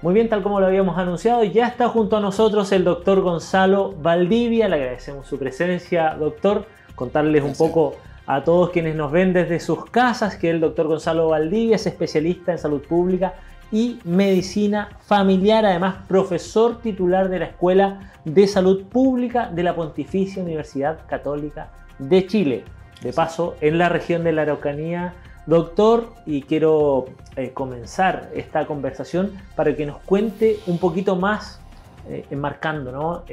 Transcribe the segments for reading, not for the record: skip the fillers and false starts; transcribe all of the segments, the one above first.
Muy bien, tal como lo habíamos anunciado, ya está junto a nosotros el doctor Gonzalo Valdivia. Le agradecemos su presencia, doctor. Contarles un poco a todos quienes nos ven desde sus casas que el doctor Gonzalo Valdivia es especialista en salud pública y medicina familiar, además profesor titular de la Escuela de Salud Pública de la Pontificia Universidad Católica de Chile. De paso, en la región de la Araucanía. Doctor, y quiero comenzar esta conversación para que nos cuente un poquito más, enmarcando, ¿no?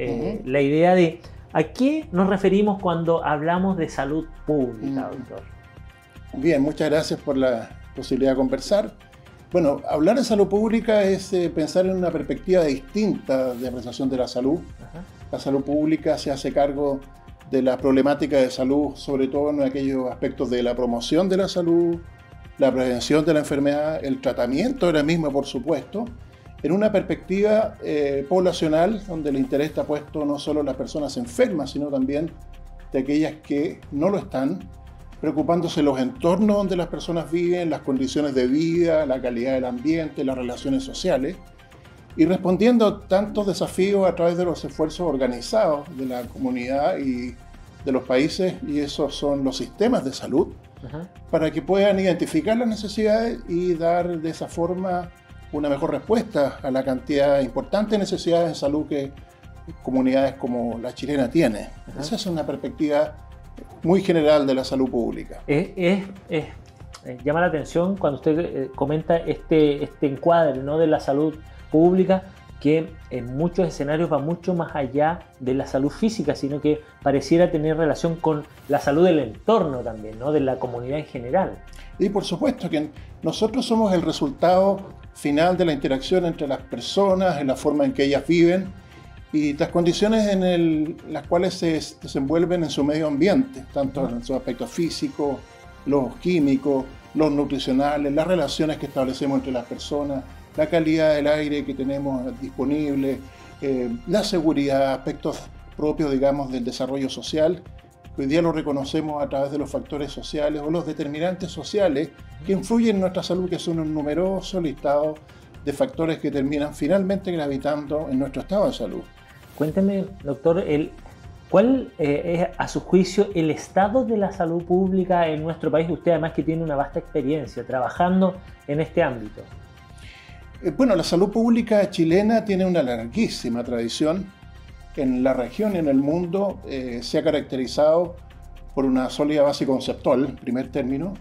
La idea de a qué nos referimos cuando hablamos de salud pública, doctor. Bien, muchas gracias por la posibilidad de conversar. Bueno, hablar de salud pública es pensar en una perspectiva distinta de apreciación de la salud. La salud pública se hace cargo de la problemática de salud, sobre todo en aquellos aspectos de la promoción de la salud, la prevención de la enfermedad, el tratamiento de la misma, por supuesto, en una perspectiva poblacional donde el interés está puesto no solo en las personas enfermas, sino también de aquellas que no lo están, preocupándose de los entornos donde las personas viven, las condiciones de vida, la calidad del ambiente, las relaciones sociales, y respondiendo a tantos desafíos a través de los esfuerzos organizados de la comunidad y de los países, y esos son los sistemas de salud, para que puedan identificar las necesidades y dar de esa forma una mejor respuesta a la cantidad importante de necesidades de salud que comunidades como la chilena tienen. Esa es una perspectiva muy general de la salud pública. Llama la atención cuando usted comenta este encuadre, ¿no?, de la salud pública, que en muchos escenarios va mucho más allá de la salud física, sino que pareciera tener relación con la salud del entorno también, ¿no?, de la comunidad en general. Y por supuesto que nosotros somos el resultado final de la interacción entre las personas, en la forma en que ellas viven y las condiciones en las cuales se desenvuelven en su medio ambiente, tanto en sus aspectos físicos, los químicos, los nutricionales, las relaciones que establecemos entre las personas, la calidad del aire que tenemos disponible, la seguridad, aspectos propios, digamos, del desarrollo social. Hoy día lo reconocemos a través de los factores sociales o los determinantes sociales que influyen en nuestra salud, que son un numeroso listado de factores que terminan finalmente gravitando en nuestro estado de salud. Cuénteme, doctor, ¿cuál es, a su juicio, el estado de la salud pública en nuestro país? Usted, además, que tiene una vasta experiencia trabajando en este ámbito. Bueno, la salud pública chilena tiene una larguísima tradición. En la región y en el mundo se ha caracterizado por una sólida base conceptual, en primer término,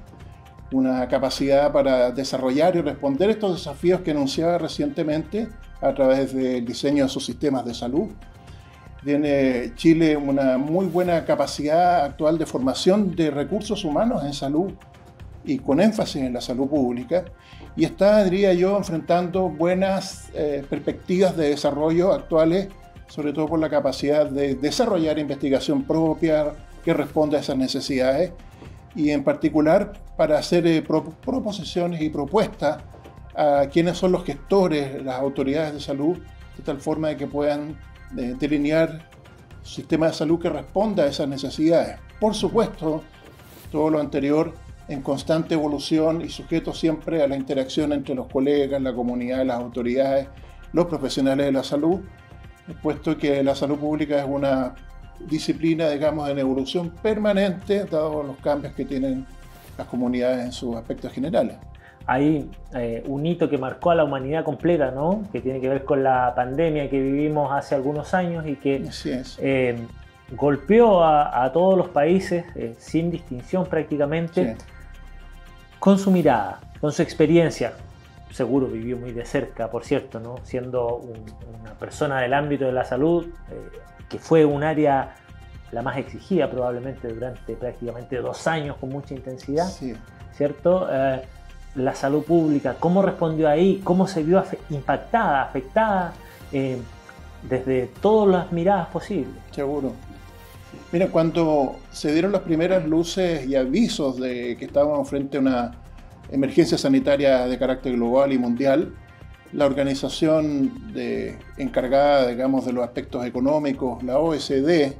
una capacidad para desarrollar y responder estos desafíos que enunciaba recientemente a través del diseño de sus sistemas de salud. Tiene Chile una muy buena capacidad actual de formación de recursos humanos en salud y con énfasis en la salud pública, y está, diría yo, enfrentando buenas perspectivas de desarrollo actuales, sobre todo por la capacidad de desarrollar investigación propia que responda a esas necesidades, y en particular para hacer proposiciones y propuestas a quienes son los gestores, las autoridades de salud, de tal forma de que puedan delinear un sistema de salud que responda a esas necesidades. Por supuesto, todo lo anterior en constante evolución y sujeto siempre a la interacción entre los colegas, la comunidad, las autoridades, los profesionales de la salud, puesto que la salud pública es una disciplina, digamos, en evolución permanente, dado los cambios que tienen las comunidades en sus aspectos generales. Hay un hito que marcó a la humanidad completa, ¿no?, que tiene que ver con la pandemia que vivimos hace algunos años y que golpeó a todos los países sin distinción prácticamente, con su mirada, con su experiencia. Seguro vivió muy de cerca, por cierto, ¿no?, siendo una persona del ámbito de la salud, que fue un área la más exigida probablemente durante prácticamente 2 años con mucha intensidad, ¿cierto? La salud pública, ¿cómo respondió ahí? ¿Cómo se vio impactada, afectada desde todas las miradas posibles? Seguro. Mira, cuando se dieron las primeras luces y avisos de que estábamos frente a una emergencia sanitaria de carácter global y mundial, la organización encargada, digamos, de los aspectos económicos, la OECD,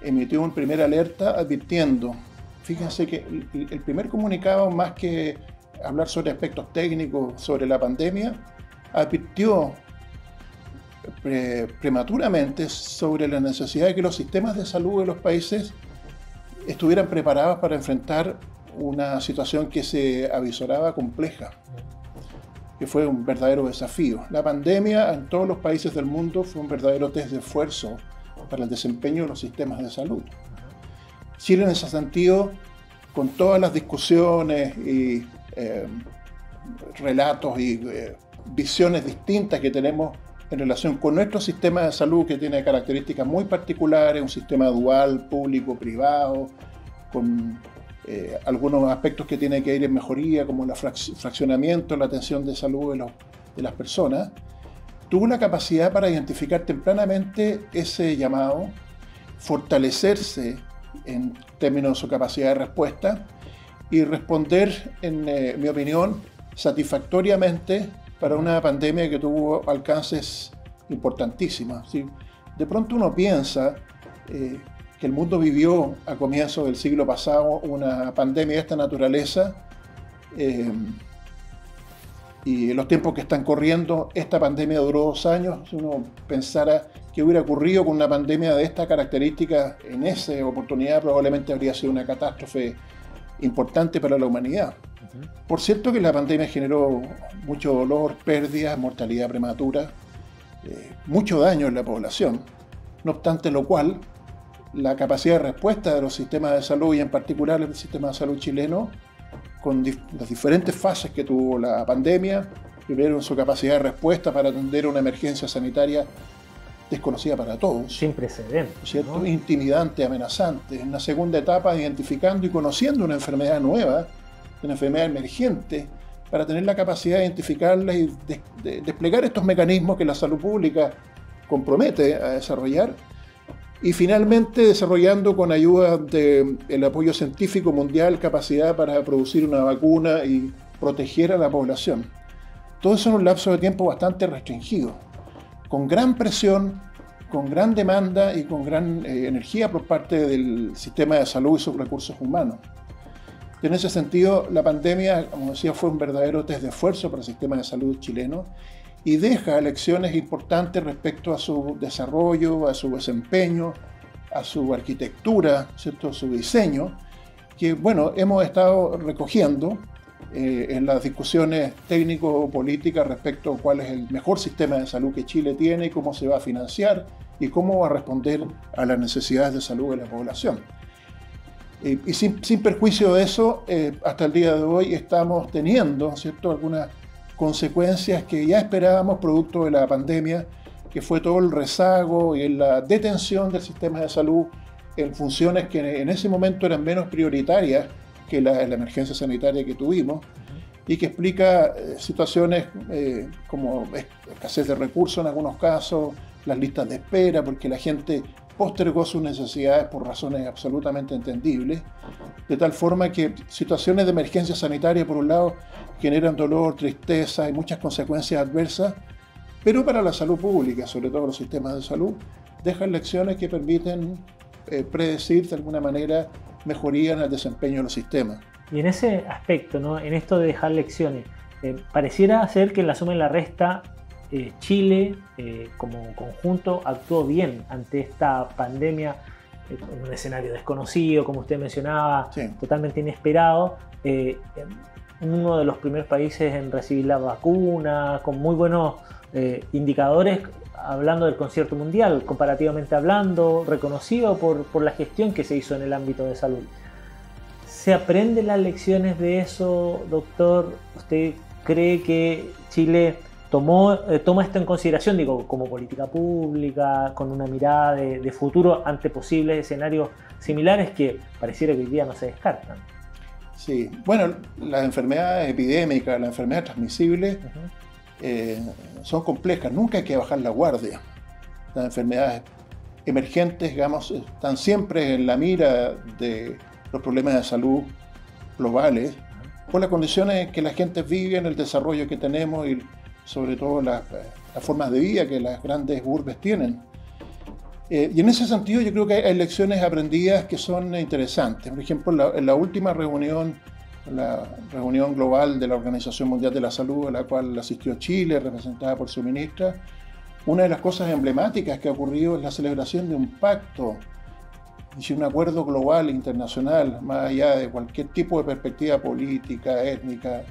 emitió una primera alerta advirtiendo. Fíjense que el primer comunicado, más que hablar sobre aspectos técnicos sobre la pandemia, advirtió prematuramente sobre la necesidad de que los sistemas de salud de los países estuvieran preparados para enfrentar una situación que se avisoraba compleja, que fue un verdadero desafío. La pandemia en todos los países del mundo fue un verdadero test de esfuerzo para el desempeño de los sistemas de salud. Chile, en ese sentido, con todas las discusiones y relatos y visiones distintas que tenemos en relación con nuestro sistema de salud, que tiene características muy particulares, un sistema dual, público-privado, con algunos aspectos que tienen que ir en mejoría, como el fraccionamiento, la atención de salud de las personas, tuvo la capacidad para identificar tempranamente ese llamado, fortalecerse en términos de su capacidad de respuesta y responder, en mi opinión, satisfactoriamente para una pandemia que tuvo alcances importantísimos. ¿Sí? De pronto uno piensa que el mundo vivió a comienzos del siglo pasado una pandemia de esta naturaleza y en los tiempos que están corriendo, esta pandemia duró 2 años. Si uno pensara que hubiera ocurrido con una pandemia de esta característica en esa oportunidad, probablemente habría sido una catástrofe importante para la humanidad. Por cierto que la pandemia generó mucho dolor, pérdidas, mortalidad prematura, mucho daño en la población. No obstante lo cual, la capacidad de respuesta de los sistemas de salud, y en particular el sistema de salud chileno, con las diferentes fases que tuvo la pandemia, primero en su capacidad de respuesta para atender una emergencia sanitaria desconocida para todos. Sin precedentes, ¿cierto? ¿no? Intimidante, amenazante. En la segunda etapa, identificando y conociendo una enfermedad nueva, una enfermedad emergente, para tener la capacidad de identificarla y de desplegar estos mecanismos que la salud pública compromete a desarrollar. Y finalmente desarrollando con ayuda del apoyo científico mundial capacidad para producir una vacuna y proteger a la población. Todo eso en un lapso de tiempo bastante restringido, con gran presión, con gran demanda y con gran energía por parte del sistema de salud y sus recursos humanos. En ese sentido, la pandemia, como decía, fue un verdadero test de esfuerzo para el sistema de salud chileno y deja lecciones importantes respecto a su desarrollo, a su desempeño, a su arquitectura, ¿cierto? A su diseño, que bueno, hemos estado recogiendo en las discusiones técnico-políticas respecto a cuál es el mejor sistema de salud que Chile tiene, cómo se va a financiar y cómo va a responder a las necesidades de salud de la población. Y sin perjuicio de eso, hasta el día de hoy estamos teniendo, ¿cierto?, algunas consecuencias que ya esperábamos producto de la pandemia, que fue todo el rezago y la detención del sistema de salud en funciones que en ese momento eran menos prioritarias que la emergencia sanitaria que tuvimos, y que explica situaciones como escasez de recursos en algunos casos, las listas de espera, porque la gente postergó sus necesidades por razones absolutamente entendibles, de tal forma que situaciones de emergencia sanitaria, por un lado, generan dolor, tristeza y muchas consecuencias adversas, pero para la salud pública, sobre todo los sistemas de salud, dejan lecciones que permiten predecir de alguna manera mejoría en el desempeño de los sistemas. Y en ese aspecto, ¿no?, en esto de dejar lecciones, pareciera ser que en la suma y la resta Chile como conjunto actuó bien ante esta pandemia en un escenario desconocido, como usted mencionaba, sí, totalmente inesperado. Uno de los primeros países en recibir la vacuna, con muy buenos indicadores, hablando del concierto mundial, comparativamente hablando, reconocido por la gestión que se hizo en el ámbito de salud. ¿Se aprenden las lecciones de eso, doctor? ¿Usted cree que Chile toma esto en consideración, digo, como política pública, con una mirada de futuro ante posibles escenarios similares que pareciera que hoy día no se descartan? Sí, bueno, las enfermedades epidémicas, las enfermedades transmisibles son complejas, nunca hay que bajar la guardia. Las enfermedades emergentes, digamos, están siempre en la mira de los problemas de salud globales, por las condiciones que la gente vive, en el desarrollo que tenemos y sobre todo las formas de vida que las grandes urbes tienen. Y en ese sentido yo creo que hay lecciones aprendidas que son interesantes. Por ejemplo, en la última reunión la reunión global de la Organización Mundial de la Salud, a la cual asistió Chile, representada por su ministra, una de las cosas emblemáticas que ha ocurrido es la celebración de un pacto, y un acuerdo global, internacional, más allá de cualquier tipo de perspectiva política, étnica,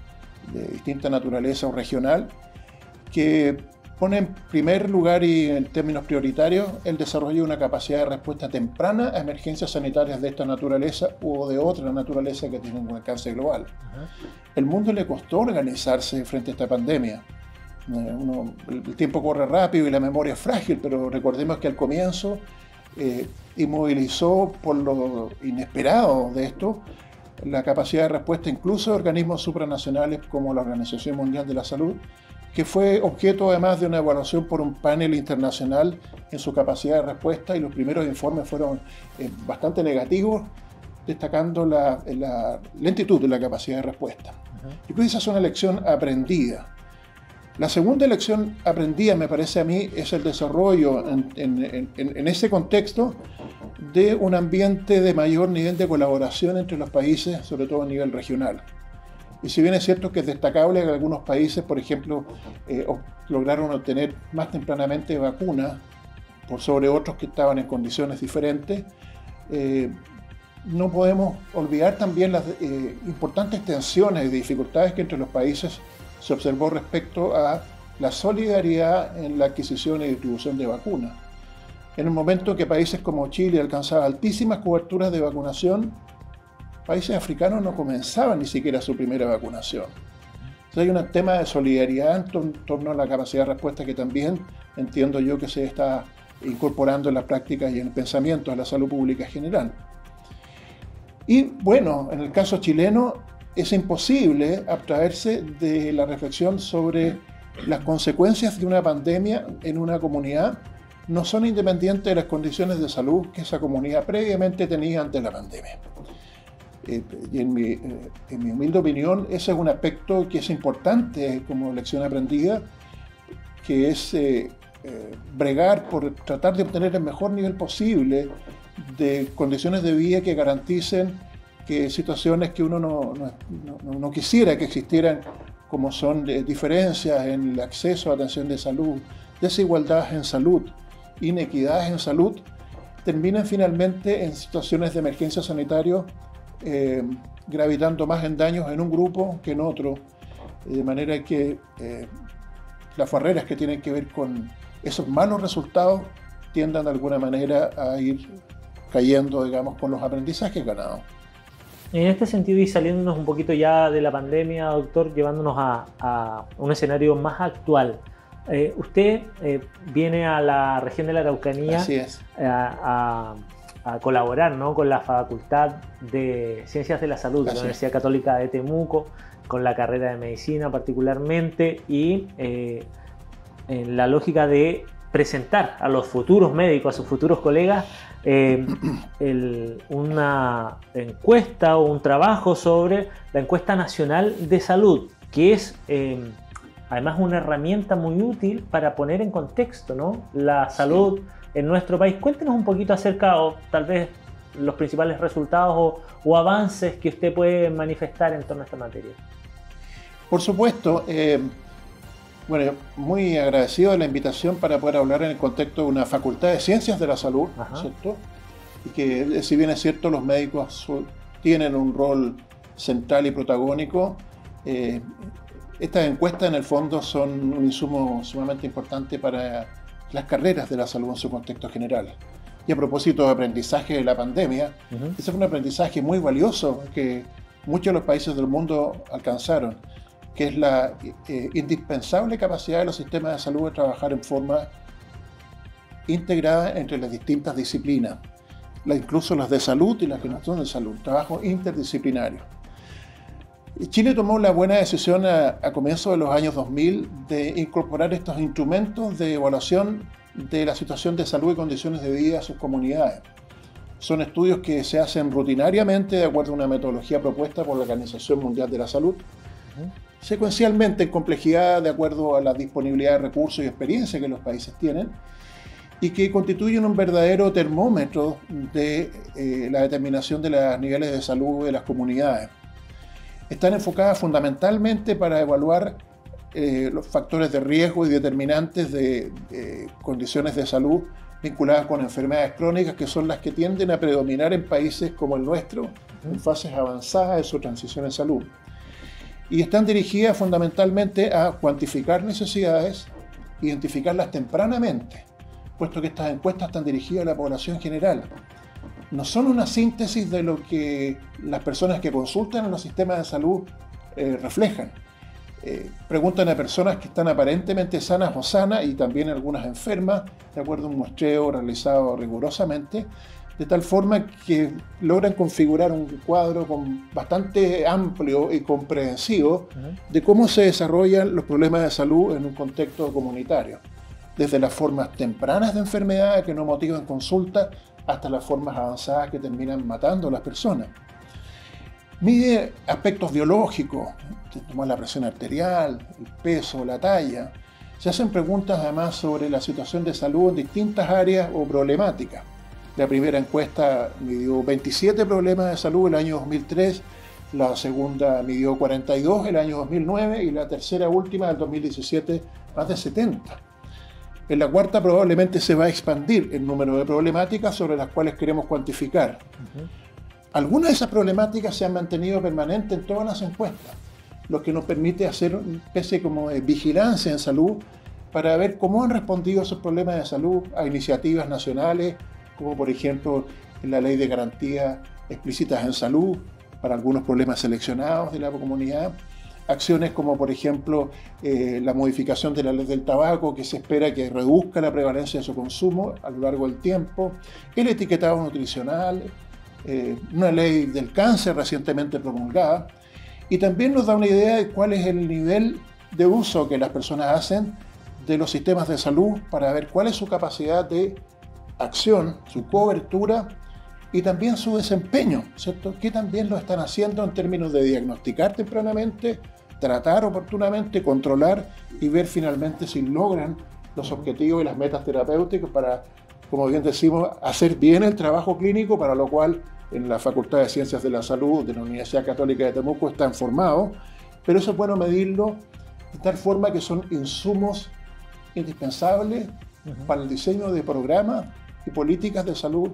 de distinta naturaleza o regional, que pone en primer lugar y en términos prioritarios el desarrollo de una capacidad de respuesta temprana a emergencias sanitarias de esta naturaleza o de otra naturaleza que tienen un alcance global. El mundo le costó organizarse frente a esta pandemia. El tiempo corre rápido y la memoria es frágil, pero recordemos que al comienzo inmovilizó por lo inesperado de esto la capacidad de respuesta incluso de organismos supranacionales como la Organización Mundial de la Salud, que fue objeto además de una evaluación por un panel internacional en su capacidad de respuesta, y los primeros informes fueron bastante negativos, destacando la lentitud de la capacidad de respuesta. Yo creo que esa es una lección aprendida. La segunda lección aprendida, me parece a mí, es el desarrollo en ese contexto de un ambiente de mayor nivel de colaboración entre los países, sobre todo a nivel regional. Y si bien es cierto que es destacable que algunos países, por ejemplo, lograron obtener más tempranamente vacunas por sobre otros que estaban en condiciones diferentes, no podemos olvidar también las importantes tensiones y dificultades que entre los países se observó respecto a la solidaridad en la adquisición y distribución de vacunas. En un momento que países como Chile alcanzaban altísimas coberturas de vacunación, países africanos no comenzaban ni siquiera su primera vacunación. Entonces hay un tema de solidaridad en torno a la capacidad de respuesta que también entiendo yo que se está incorporando en las prácticas y en el pensamiento de la salud pública en general. Y bueno, en el caso chileno es imposible abstraerse de la reflexión sobre las consecuencias de una pandemia en una comunidad. No son independientes de las condiciones de salud que esa comunidad previamente tenía antes de la pandemia. Y en mi humilde opinión, ese es un aspecto que es importante como lección aprendida, que es bregar por tratar de obtener el mejor nivel posible de condiciones de vida que garanticen que situaciones que uno no quisiera que existieran, como son diferencias en el acceso a atención de salud, desigualdades en salud, inequidades en salud, terminan finalmente en situaciones de emergencia sanitaria gravitando más en daños en un grupo que en otro, de manera que las barreras que tienen que ver con esos malos resultados tiendan de alguna manera a ir cayendo, digamos, con los aprendizajes ganados. En este sentido, y saliéndonos un poquito ya de la pandemia, doctor, llevándonos a un escenario más actual. Usted viene a la región de la Araucanía a colaborar, ¿no?, con la Facultad de Ciencias de la Salud de la Universidad Católica de Temuco, con la carrera de Medicina particularmente, y en la lógica de presentar a los futuros médicos, a sus futuros colegas, una encuesta o un trabajo sobre la encuesta nacional de salud, que es además una herramienta muy útil para poner en contexto, ¿no?, la salud en nuestro país. Cuéntenos un poquito acerca, o tal vez los principales resultados o avances que usted puede manifestar en torno a esta materia. Por supuesto. Bueno, muy agradecido de la invitación para poder hablar en el contexto de una Facultad de Ciencias de la Salud, ¿cierto? Y que, si bien es cierto, los médicos tienen un rol central y protagónico, estas encuestas en el fondo son un insumo sumamente importante para las carreras de la salud en su contexto general. Y a propósito de aprendizaje de la pandemia, ese fue un aprendizaje muy valioso que muchos de los países del mundo alcanzaron, que es la indispensable capacidad de los sistemas de salud de trabajar en forma integrada entre las distintas disciplinas, incluso las de salud y las que no son de salud, trabajo interdisciplinario. Chile tomó la buena decisión a comienzos de los años 2000 de incorporar estos instrumentos de evaluación de la situación de salud y condiciones de vida a sus comunidades. Son estudios que se hacen rutinariamente de acuerdo a una metodología propuesta por la Organización Mundial de la Salud, secuencialmente en complejidad de acuerdo a la disponibilidad de recursos y experiencia que los países tienen, y que constituyen un verdadero termómetro de la determinación de los niveles de salud de las comunidades. están enfocadas fundamentalmente para evaluar los factores de riesgo y determinantes de condiciones de salud vinculadas con enfermedades crónicas, que son las que tienden a predominar en países como el nuestro, en fases avanzadas de su transición en salud. Y están dirigidas fundamentalmente a cuantificar necesidades, identificarlas tempranamente, puesto que estas encuestas están dirigidas a la población general. No son una síntesis de lo que las personas que consultan en los sistemas de salud reflejan. Preguntan a personas que están aparentemente sanas o sanas y también algunas enfermas, de acuerdo a un muestreo realizado rigurosamente, de tal forma que logran configurar un cuadro bastante amplio y comprensivo de cómo se desarrollan los problemas de salud en un contexto comunitario, desde las formas tempranas de enfermedad que no motivan consulta hasta las formas avanzadas que terminan matando a las personas. Mide aspectos biológicos, como la presión arterial, el peso, la talla. Se hacen preguntas además sobre la situación de salud en distintas áreas o problemáticas. La primera encuesta midió 27 problemas de salud el año 2003, la segunda midió 42 el año 2009 y la tercera última del 2017 más de 70. En la cuarta probablemente se va a expandir el número de problemáticas sobre las cuales queremos cuantificar. Algunas de esas problemáticas se han mantenido permanentes en todas las encuestas, lo que nos permite hacer una especie como de vigilancia en salud para ver cómo han respondido esos problemas de salud a iniciativas nacionales, como por ejemplo la Ley de Garantías Explícitas en Salud para algunos problemas seleccionados de la comunidad, acciones como por ejemplo la modificación de la Ley del Tabaco, que se espera que reduzca la prevalencia de su consumo a lo largo del tiempo, el etiquetado nutricional, una ley del cáncer recientemente promulgada, y también nos da una idea de cuál es el nivel de uso que las personas hacen de los sistemas de salud para ver cuál es su capacidad de acción, su cobertura y también su desempeño, ¿cierto? Que también lo están haciendo en términos de diagnosticar tempranamente, tratar oportunamente, controlar y ver finalmente si logran los objetivos y las metas terapéuticas para, como bien decimos, hacer bien el trabajo clínico, para lo cual en la Facultad de Ciencias de la Salud de la Universidad Católica de Temuco están formados, pero eso es bueno medirlo de tal forma que son insumos indispensables para el diseño de programas y políticas de salud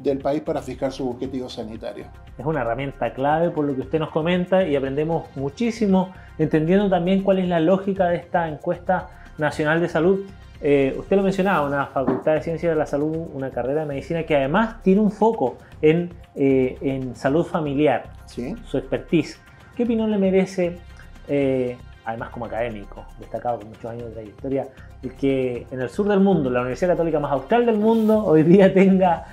del país para fijar sus objetivos sanitarios. Es una herramienta clave por lo que usted nos comenta y aprendemos muchísimo, entendiendo también cuál es la lógica de esta encuesta nacional de salud. Usted lo mencionaba, una Facultad de Ciencias de la Salud, una carrera de medicina que además tiene un foco en salud familiar, ¿Sí? Su expertise. ¿Qué opinión le merece, además como académico, destacado con muchos años de trayectoria, el que en el sur del mundo, la Universidad Católica más austral del mundo, hoy día tenga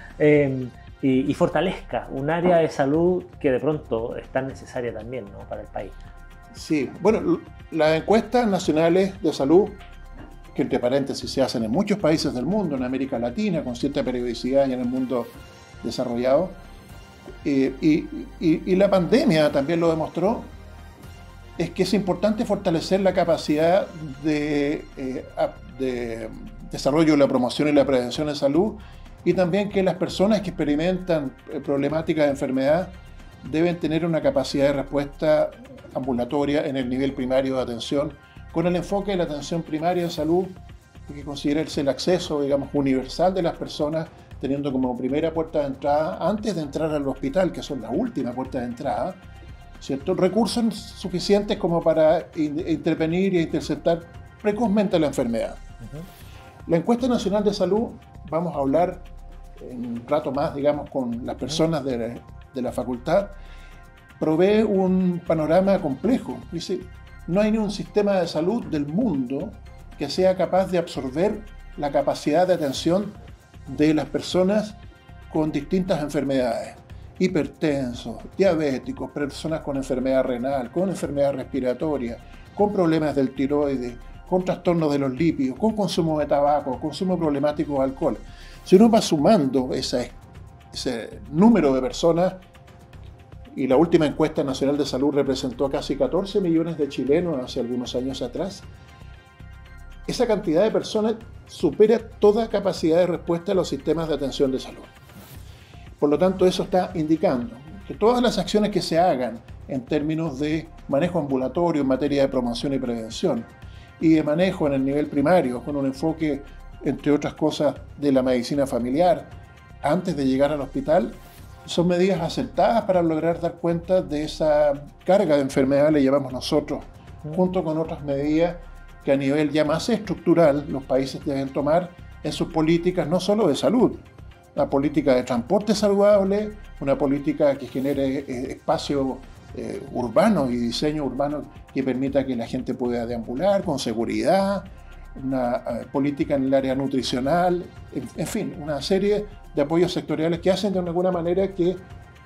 y fortalezca un área de salud que de pronto es tan necesaria también, ¿no?, para el país? Sí, bueno, las encuestas nacionales de salud, que entre paréntesis se hacen en muchos países del mundo, en América Latina, con cierta periodicidad y en el mundo desarrollado, y la pandemia también lo demostró, es que es importante fortalecer la capacidad de desarrollo de la promoción y la prevención de salud, y también que las personas que experimentan problemáticas de enfermedad deben tener una capacidad de respuesta ambulatoria en el nivel primario de atención, con el enfoque de la atención primaria de salud, que considerarse el acceso, digamos, universal de las personas, teniendo como primera puerta de entrada, antes de entrar al hospital, que son la última puerta de entrada, ¿cierto?, recursos suficientes como para intervenir e interceptar precozmente la enfermedad. La encuesta nacional de salud, vamos a hablar en un rato más, digamos, con las personas de la facultad, provee un panorama complejo. Dice, no hay ni un sistema de salud del mundo que sea capaz de absorber la capacidad de atención de las personas con distintas enfermedades. Hipertensos, diabéticos, personas con enfermedad renal, con enfermedad respiratoria, con problemas del tiroides, con trastornos de los lípidos, con consumo de tabaco, consumo problemático de alcohol. Si uno va sumando ese número de personas, y la última encuesta nacional de salud representó a casi 14 millones de chilenos hace algunos años atrás, esa cantidad de personas supera toda capacidad de respuesta a los sistemas de atención de salud. Por lo tanto, eso está indicando que todas las acciones que se hagan en términos de manejo ambulatorio en materia de promoción y prevención, y de manejo en el nivel primario, con un enfoque, entre otras cosas, de la medicina familiar, antes de llegar al hospital, son medidas acertadas para lograr dar cuenta de esa carga de enfermedad, le llamamos nosotros, junto con otras medidas que a nivel ya más estructural los países deben tomar en sus políticas, no solo de salud, una política de transporte saludable, una política que genere espacio urbano y diseño urbano que permita que la gente pueda deambular con seguridad, una política en el área nutricional, en fin, una serie de apoyos sectoriales que hacen de alguna manera que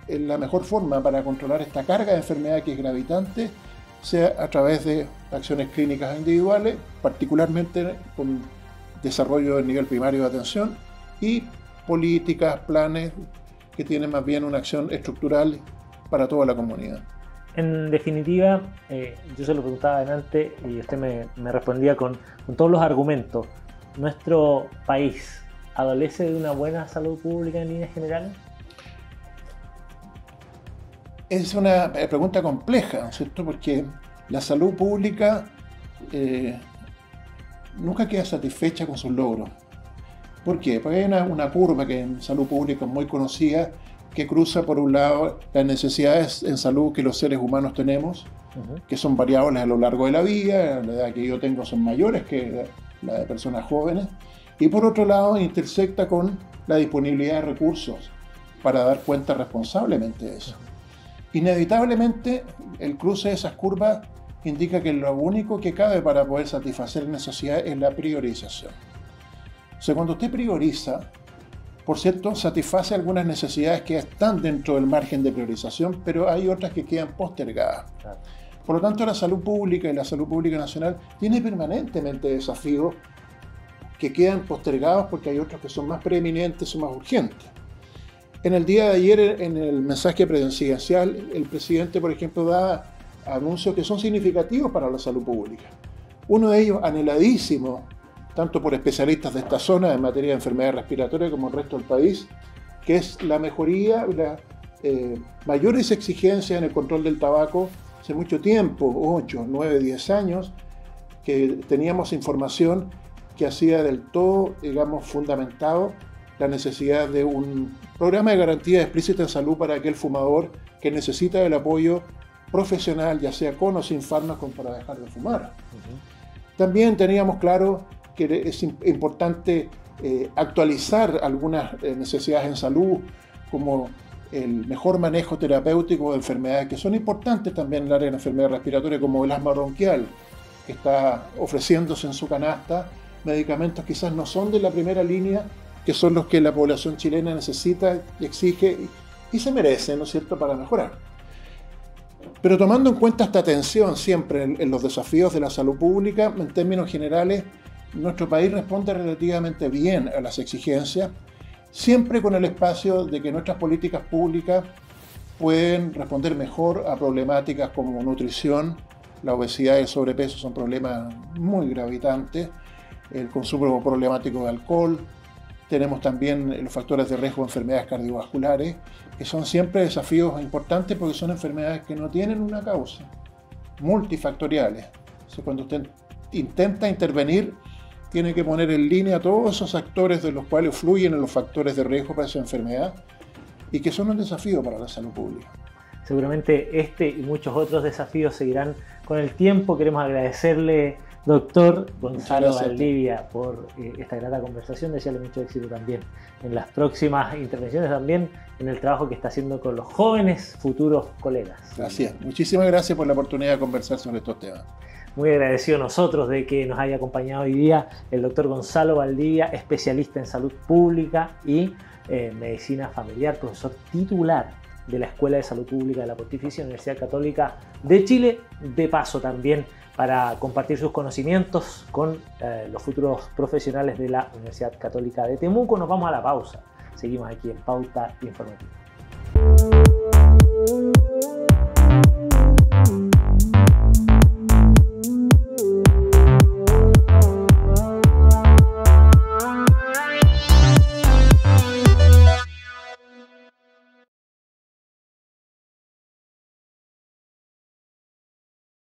la mejor forma para controlar esta carga de enfermedad que es gravitante sea a través de acciones clínicas individuales, particularmente con desarrollo del nivel primario de atención, y políticas, planes que tienen más bien una acción estructural para toda la comunidad. En definitiva, yo se lo preguntaba antes y usted me respondía con todos los argumentos. ¿Nuestro país adolece de una buena salud pública en líneas generales? Es una pregunta compleja, ¿no es cierto? Porque la salud pública nunca queda satisfecha con sus logros. ¿Por qué? Porque hay una curva que en salud pública es muy conocida, que cruza por un lado las necesidades en salud que los seres humanos tenemos, que son variables a lo largo de la vida, la edad que yo tengo son mayores que la de personas jóvenes, y por otro lado intersecta con la disponibilidad de recursos para dar cuenta responsablemente de eso. Inevitablemente el cruce de esas curvas indica que lo único que cabe para poder satisfacer necesidades es la priorización. O sea, cuando usted prioriza, por cierto, satisface algunas necesidades que están dentro del margen de priorización, pero hay otras que quedan postergadas. Claro. Por lo tanto, la salud pública y la salud pública nacional tiene permanentemente desafíos que quedan postergados porque hay otros que son más preeminentes o más urgentes. En el día de ayer, en el mensaje presidencial, el presidente, por ejemplo, da anuncios que son significativos para la salud pública. Uno de ellos, anheladísimo, tanto por especialistas de esta zona en materia de enfermedades respiratorias como el resto del país, que es la mejoría y las mayores exigencias en el control del tabaco. Hace mucho tiempo, 8, 9, 10 años, que teníamos información que hacía del todo, digamos, fundamentado la necesidad de un programa de garantía explícita en salud para aquel fumador que necesita del apoyo profesional, ya sea con o sin fármacos, para dejar de fumar. También teníamos claro que es importante actualizar algunas necesidades en salud, como el mejor manejo terapéutico de enfermedades que son importantes también en el área de la enfermedad respiratoria, como el asma bronquial, que está ofreciéndose en su canasta medicamentos quizás no son de la primera línea, que son los que la población chilena necesita y exige y se merece, ¿no es cierto?, para mejorar. Pero tomando en cuenta esta tensión siempre en los desafíos de la salud pública, en términos generales, nuestro país responde relativamente bien a las exigencias, siempre con el espacio de que nuestras políticas públicas pueden responder mejor a problemáticas como nutrición. La obesidad y el sobrepeso son problemas muy gravitantes, el consumo problemático de alcohol. Tenemos también los factores de riesgo de enfermedades cardiovasculares, que son siempre desafíos importantes porque son enfermedades que no tienen una causa, multifactoriales. O sea, cuando usted intenta intervenir, tiene que poner en línea todos esos actores de los cuales fluyen en los factores de riesgo para esa enfermedad y que son un desafío para la salud pública. Seguramente este y muchos otros desafíos seguirán con el tiempo. Queremos agradecerle, doctor Gonzalo Valdivia, por esta grata conversación. Desearle mucho éxito también en las próximas intervenciones, también en el trabajo que está haciendo con los jóvenes futuros colegas. Gracias. Muchísimas gracias por la oportunidad de conversar sobre estos temas. Muy agradecido nosotros de que nos haya acompañado hoy día el doctor Gonzalo Valdivia, especialista en salud pública y medicina familiar, profesor titular de la Escuela de Salud Pública de la Pontificia Universidad Católica de Chile, de paso también para compartir sus conocimientos con los futuros profesionales de la Universidad Católica de Temuco. Nos vamos a la pausa. Seguimos aquí en Pauta Informativa.